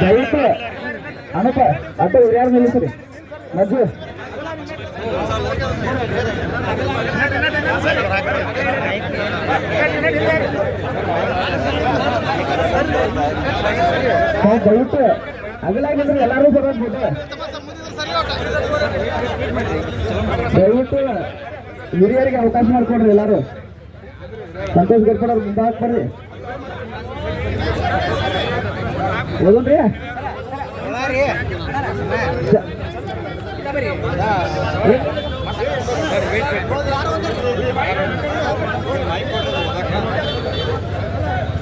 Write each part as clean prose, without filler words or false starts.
ದಯವಿಟ್ಟು ಅನಪ್ಪ ಆಟೋ ಯಾರು ನಿಲ್ಲಿಸ್ರಿ ಮಜ್ಜು ದಯವಿಟ್ಟು ಅಗಲಾಗಿದ್ರೆ ಎಲ್ಲರೂ ಬರೋದು ದಯವಿಟ್ಟು ಹಿರಿಯರಿಗೆ ಅವಕಾಶ ಮಾಡಿಕೊಡ್ರಿ ಎಲ್ಲರೂ. ಸಂತೋಷ್ ಗಡ್ಕರ್ ಅವ್ರು ಮುಂದೆ ಹಾಕ್ಬರ್ರಿ. ಹೋಗನ್ರಿ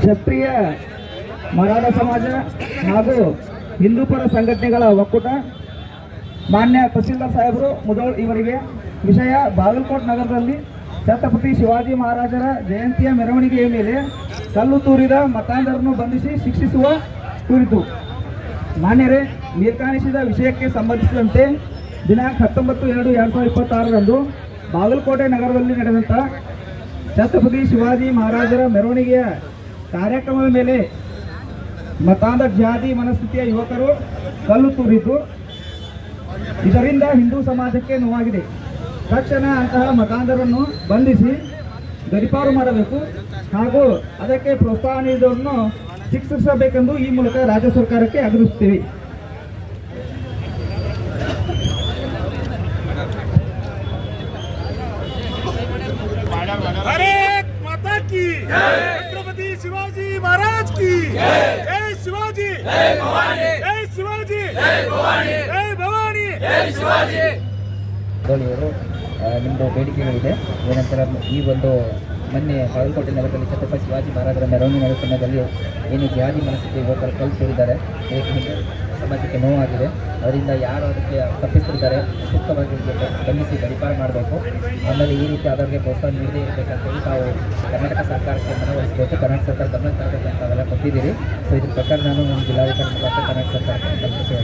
ಕ್ಷತ್ರಿಯ ಮರಾಠ ಸಮಾಜ ಹಾಗೂ ಹಿಂದೂಪರ ಸಂಘಟನೆಗಳ ಒಕ್ಕೂಟ ಮಾನ್ಯ ತಹಸೀಲ್ದಾರ್ ಸಾಹೇಬರು ಮುದೋಳ್ ಇವರಿಗೆ ವಿಷಯ ಬಾಗಲಕೋಟೆ ನಗರದಲ್ಲಿ ಛತ್ರಪತಿ ಶಿವಾಜಿ ಮಹಾರಾಜರ ಜಯಂತಿಯ ಮೆರವಣಿಗೆಯ ಮೇಲೆ ಕಲ್ಲು ತೂರಿದ ಮತಾಂಧರನ್ನು ಬಂಧಿಸಿ ಶಿಕ್ಷಿಸುವ ಕುರಿತು. ಮಾನ್ಯರೇ, ಮೇಲ್ಕಾಣಿಸಿದ ವಿಷಯಕ್ಕೆ ಸಂಬಂಧಿಸಿದಂತೆ ದಿನಾಂಕ 19/2/2026ರಂದು ಬಾಗಲಕೋಟೆ ನಗರದಲ್ಲಿ ನಡೆದಂಥ ಛತ್ರಪತಿ ಶಿವಾಜಿ ಮಹಾರಾಜರ ಮೆರವಣಿಗೆಯ ಕಾರ್ಯಕ್ರಮದ ಮೇಲೆ ಮತಾಂಧ ಜಾತಿ ಮನಸ್ಥಿತಿಯ ಯುವಕರು ಕಲ್ಲು ತೂರಿದ್ದು ಇದರಿಂದ ಹಿಂದೂ ಸಮಾಜಕ್ಕೆ ನೋವಾಗಿದೆ. ತಕ್ಷಣ ಅಂತಹ ಮತಾಂಧರನ್ನು ಬಂಧಿಸಿ ಗಡೀಪಾರು ಮಾಡಬೇಕು ಹಾಗೂ ಅದಕ್ಕೆ ಪ್ರೋತ್ಸಾಹ ನೀಡಿದವರನ್ನು ಶಿಕ್ಷಿಸಬೇಕೆಂದು ಈ ಮೂಲಕ ರಾಜ್ಯ ಸರ್ಕಾರಕ್ಕೆ ಆಗ್ರಹಿಸುತ್ತೇವೆ. भारत माता की छत्रपति शिवाजी महाराज की जय शिवाजी जय भवानी जय शिवाजी जय भवानी जय भवानी जय शिवाजी. ನಿಮ್ಮದು ಬೇಡಿಕೆಗಳಿದೆ. ಏನಂತರ ಈ ಒಂದು ಮೊನ್ನೆ ಬಾಗಲಕೋಟೆ ನಗರದಲ್ಲಿ ಛತ್ರಪತಿ ಶಿವಾಜಿ ಮಹಾರಾಜರ ಮೆರವಣಿಗೆ ನಡೆಯುವ ಸಮಯದಲ್ಲಿ ಏನು ಜಾತಿ ಮನಸ್ಥಿತಿ ಯುವಕರು ಕಲ್ಲು ತೂರಿದ್ದಾರೆ. ಹಿಂದೂ ಸಮಾಜಕ್ಕೆ ನೋವಾಗಿದೆ. ಅದರಿಂದ ಯಾರು ಅದಕ್ಕೆ ತಪ್ಪಿಸ್ತಿದ್ದಾರೆ ಸೂಕ್ತವಾಗಿ ಬಂಧಿಸಿ ಗಡೀಪಾರು ಮಾಡಬೇಕು. ಆಮೇಲೆ ಈ ರೀತಿ ಅದರಿಗೆ ಪ್ರೋತ್ಸಾಹ ನೀಡದೇ ಇರಬೇಕಂತೇಳಿ ತಾವು ಕರ್ನಾಟಕ ಸರ್ಕಾರಕ್ಕೆ ಮನವೊಲಿಸಬೇಕು. ಕರ್ನಾಟಕ ಸರ್ಕಾರ ಗಮನ ತರಬೇಕಂತ ಅವೆಲ್ಲ ಕೊಟ್ಟಿದ್ದೀರಿ. ಸೊ ಇದ್ರ ಪ್ರಕಾರ ನಾನು ನಮ್ಮ ಜಿಲ್ಲಾಧಿಕಾರಿ ಮೂಲಕ ಕರ್ನಾಟಕ ಸರ್ಕಾರಕ್ಕೆ ತಲುಪಿಸಿ